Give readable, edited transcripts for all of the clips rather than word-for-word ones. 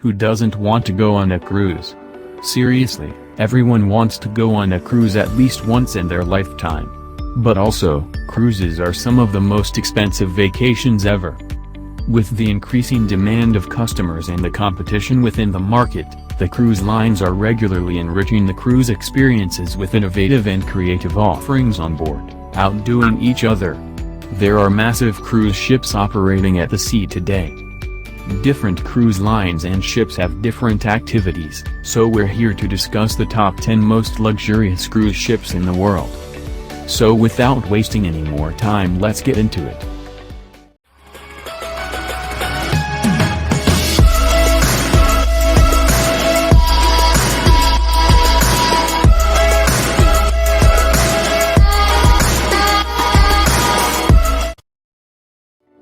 Who doesn't want to go on a cruise? Seriously, everyone wants to go on a cruise at least once in their lifetime. But also, cruises are some of the most expensive vacations ever. With the increasing demand of customers and the competition within the market, the cruise lines are regularly enriching the cruise experiences with innovative and creative offerings on board, outdoing each other. There are massive cruise ships operating at the sea today. Different cruise lines and ships have different activities, so we're here to discuss the top 10 most luxurious cruise ships in the world. So without wasting any more time, let's get into it.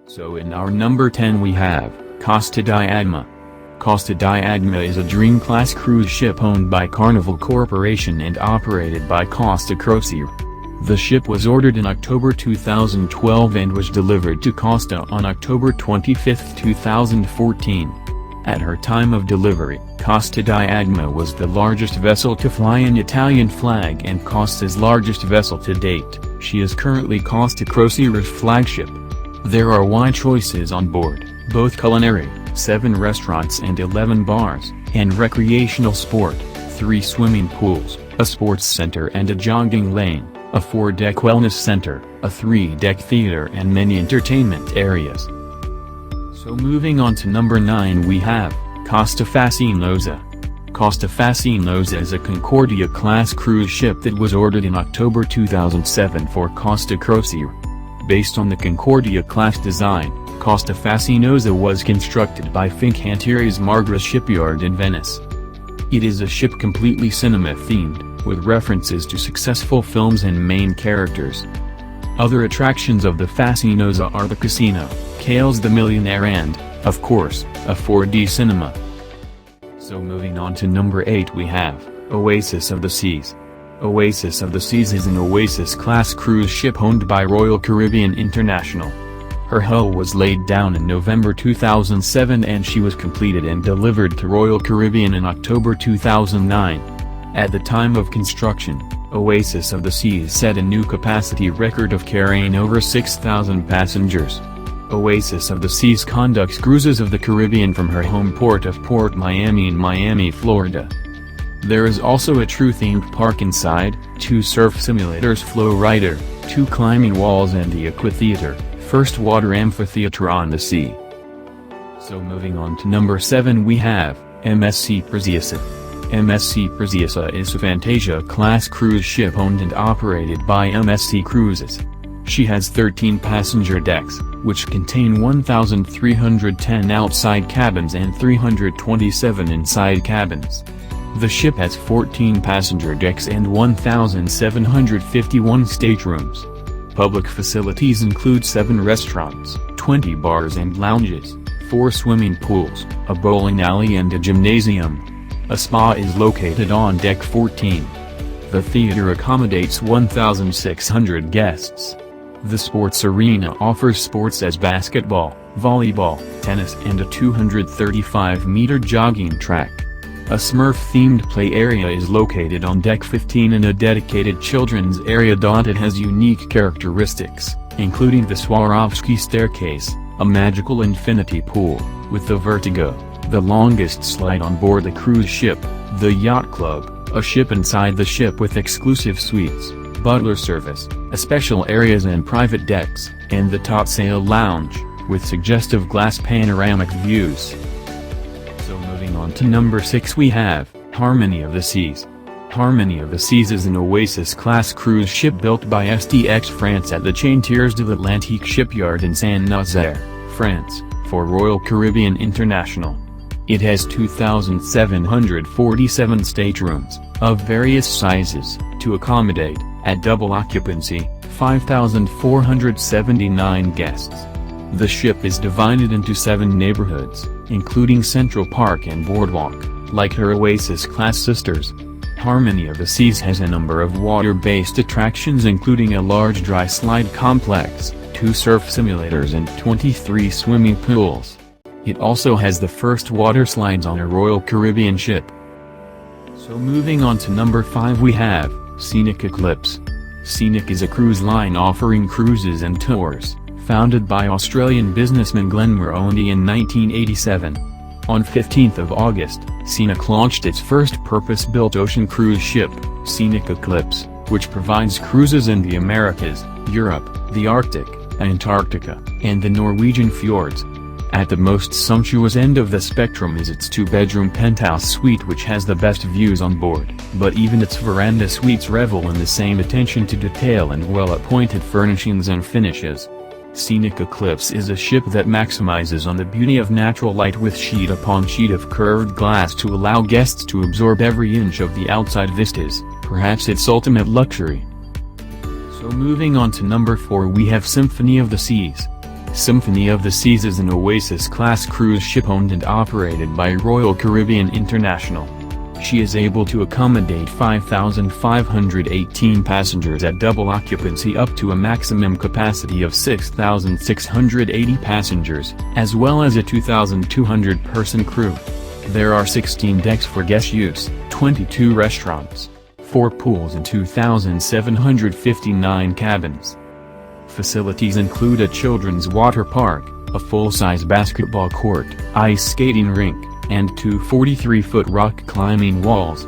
So in our number 10 we have Costa Diadema. Costa Diadema is a dream-class cruise ship owned by Carnival Corporation and operated by Costa Crociere. The ship was ordered in October 2012 and was delivered to Costa on October 25, 2014. At her time of delivery, Costa Diadema was the largest vessel to fly an Italian flag and Costa's largest vessel to date. She is currently Costa Crociere's flagship. There are wide choices on board, both culinary, 7 restaurants and 11 bars, and recreational sport, 3 swimming pools, a sports center and a jogging lane, a 4-deck wellness center, a 3-deck theater and many entertainment areas. So moving on to number 9 we have Costa Fascinosa. Costa Fascinosa is a Concordia-class cruise ship that was ordered in October 2007 for Costa Crociere. Based on the Concordia-class design, Costa Fascinosa was constructed by Fincantieri's Margra shipyard in Venice. It is a ship completely cinema-themed, with references to successful films and main characters. Other attractions of the Fascinosa are the casino, Kale's the Millionaire and, of course, a 4D cinema. So moving on to number 8 we have Oasis of the Seas. Oasis of the Seas is an Oasis-class cruise ship owned by Royal Caribbean International. Her hull was laid down in November 2007 and she was completed and delivered to Royal Caribbean in October 2009. At the time of construction, Oasis of the Seas set a new capacity record of carrying over 6,000 passengers. Oasis of the Seas conducts cruises of the Caribbean from her home port of Port Miami in Miami, Florida. There is also a true themed park inside, 2 surf simulators, Flow Rider, 2 climbing walls and the Aquatheater, first water amphitheater on the sea. So moving on to number 7 we have MSC Fantasia. MSC Fantasia is a Fantasia-class cruise ship owned and operated by MSC Cruises. She has 13 passenger decks, which contain 1,310 outside cabins and 327 inside cabins. The ship has 14 passenger decks and 1,751 staterooms. Public facilities include 7 restaurants, 20 bars and lounges, 4 swimming pools, a bowling alley and a gymnasium. A spa is located on deck 14. The theater accommodates 1,600 guests. The sports arena offers sports as basketball, volleyball, tennis and a 235-meter jogging track. A Smurf-themed play area is located on deck 15 and a dedicated children's area. It has unique characteristics, including the Swarovski staircase, a magical infinity pool, with the Vertigo, the longest slide on board the cruise ship, the Yacht Club, a ship inside the ship with exclusive suites, butler service, special areas and private decks, and the Top Sail Lounge, with suggestive glass panoramic views. Moving on to number 6 we have Harmony of the Seas. Harmony of the Seas is an Oasis-class cruise ship built by STX France at the Chantiers de l'Atlantique shipyard in Saint-Nazaire, France, for Royal Caribbean International. It has 2,747 staterooms, of various sizes, to accommodate, at double occupancy, 5,479 guests. The ship is divided into 7 neighborhoods, including Central Park and Boardwalk, like her Oasis-class sisters. Harmony of the Seas has a number of water-based attractions including a large dry slide complex, 2 surf simulators and 23 swimming pools. It also has the first water slides on a Royal Caribbean ship. So moving on to number 5 we have, Scenic Eclipse. Scenic is a cruise line offering cruises and tours, founded by Australian businessman Glenn Moroney in 1987. On 15th of August, Scenic launched its first purpose-built ocean cruise ship, Scenic Eclipse, which provides cruises in the Americas, Europe, the Arctic, Antarctica, and the Norwegian fjords. At the most sumptuous end of the spectrum is its 2-bedroom penthouse suite, which has the best views on board, but even its veranda suites revel in the same attention to detail and well-appointed furnishings and finishes. Scenic Eclipse is a ship that maximizes on the beauty of natural light with sheet upon sheet of curved glass to allow guests to absorb every inch of the outside vistas, perhaps its ultimate luxury. So moving on to number 4 we have Symphony of the Seas. Symphony of the Seas is an Oasis-class cruise ship owned and operated by Royal Caribbean International. She is able to accommodate 5,518 passengers at double occupancy up to a maximum capacity of 6,680 passengers, as well as a 2,200-person crew. There are 16 decks for guest use, 22 restaurants, 4 pools and 2,759 cabins. Facilities include a children's water park, a full-size basketball court, ice skating rink, and 2 43-foot rock climbing walls.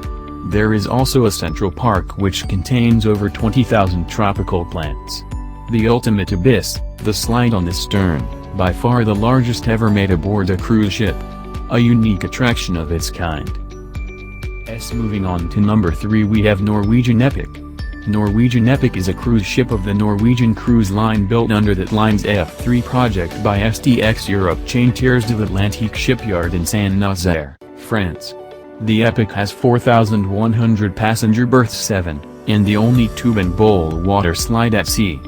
There is also a central park which contains over 20,000 tropical plants. The ultimate abyss, the slide on the stern, by far the largest ever made aboard a cruise ship. A unique attraction of its kind. Moving on to number 3 we have Norwegian Epic. Norwegian Epic is a cruise ship of the Norwegian Cruise Line built under that line's F3 project by STX Europe chain Tiers de l'Atlantique shipyard in Saint-Nazaire, France. The Epic has 4,100 passenger berths 7, and the only tube and bowl water slide at sea.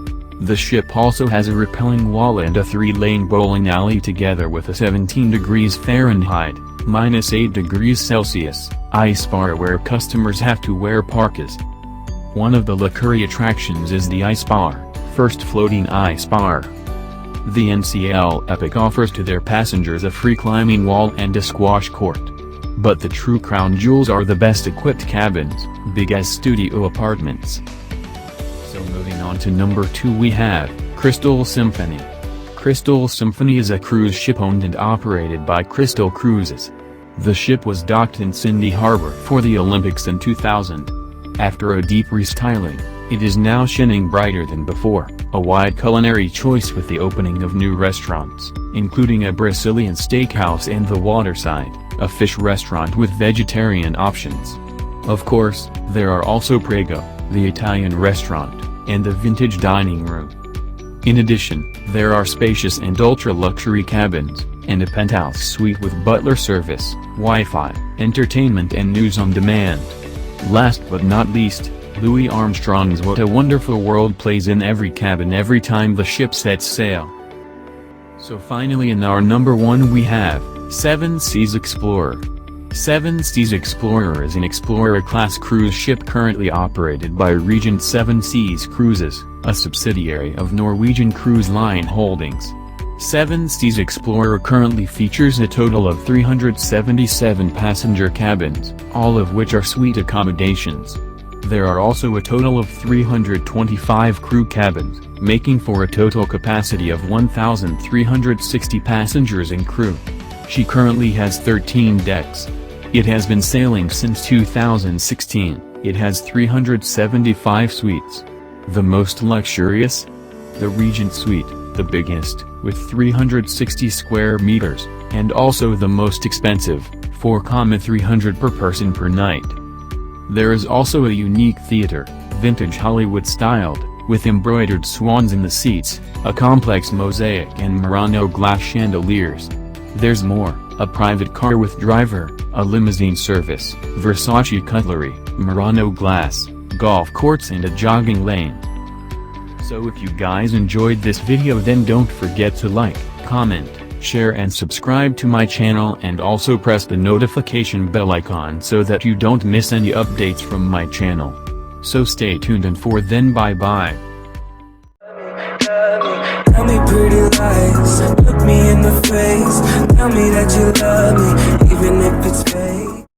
The ship also has a rappelling wall and a 3-lane bowling alley together with a 17 degrees Fahrenheit, -8 degrees Celsius, ice bar where customers have to wear parkas. One of the luxury attractions is the ice bar, first floating ice bar. The NCL Epic offers to their passengers a free climbing wall and a squash court. But the true crown jewels are the best equipped cabins, big as studio apartments. So moving on to number 2 we have, Crystal Symphony. Crystal Symphony is a cruise ship owned and operated by Crystal Cruises. The ship was docked in Sydney Harbour for the Olympics in 2000. After a deep restyling, it is now shining brighter than before, a wide culinary choice with the opening of new restaurants, including a Brazilian steakhouse and the Waterside, a fish restaurant with vegetarian options. Of course, there are also Prego, the Italian restaurant, and the vintage dining room. In addition, there are spacious and ultra-luxury cabins, and a penthouse suite with butler service, Wi-Fi, entertainment and news on demand. Last but not least, Louis Armstrong's What a Wonderful World plays in every cabin every time the ship sets sail. So finally in our number 1 we have, 7 Seas Explorer. 7 Seas Explorer is an Explorer-class cruise ship currently operated by Regent 7 Seas Cruises, a subsidiary of Norwegian Cruise Line Holdings. 7 Seas Explorer currently features a total of 377 passenger cabins, all of which are suite accommodations. There are also a total of 325 crew cabins, making for a total capacity of 1,360 passengers and crew. She currently has 13 decks. It has been sailing since 2016. It has 375 suites. The most luxurious? The Regent Suite, the biggest, with 360 square meters, and also the most expensive, 4,300 per person per night. There is also a unique theater, vintage Hollywood styled, with embroidered swans in the seats, a complex mosaic and Murano glass chandeliers. There's more, a private car with driver, a limousine service, Versace cutlery, Murano glass, golf courts and a jogging lane. So if you guys enjoyed this video then don't forget to like, comment, share and subscribe to my channel and also press the notification bell icon so that you don't miss any updates from my channel. So stay tuned and for then bye bye. me pretty lies, look me in the face, tell me that you love me, even if it's fake.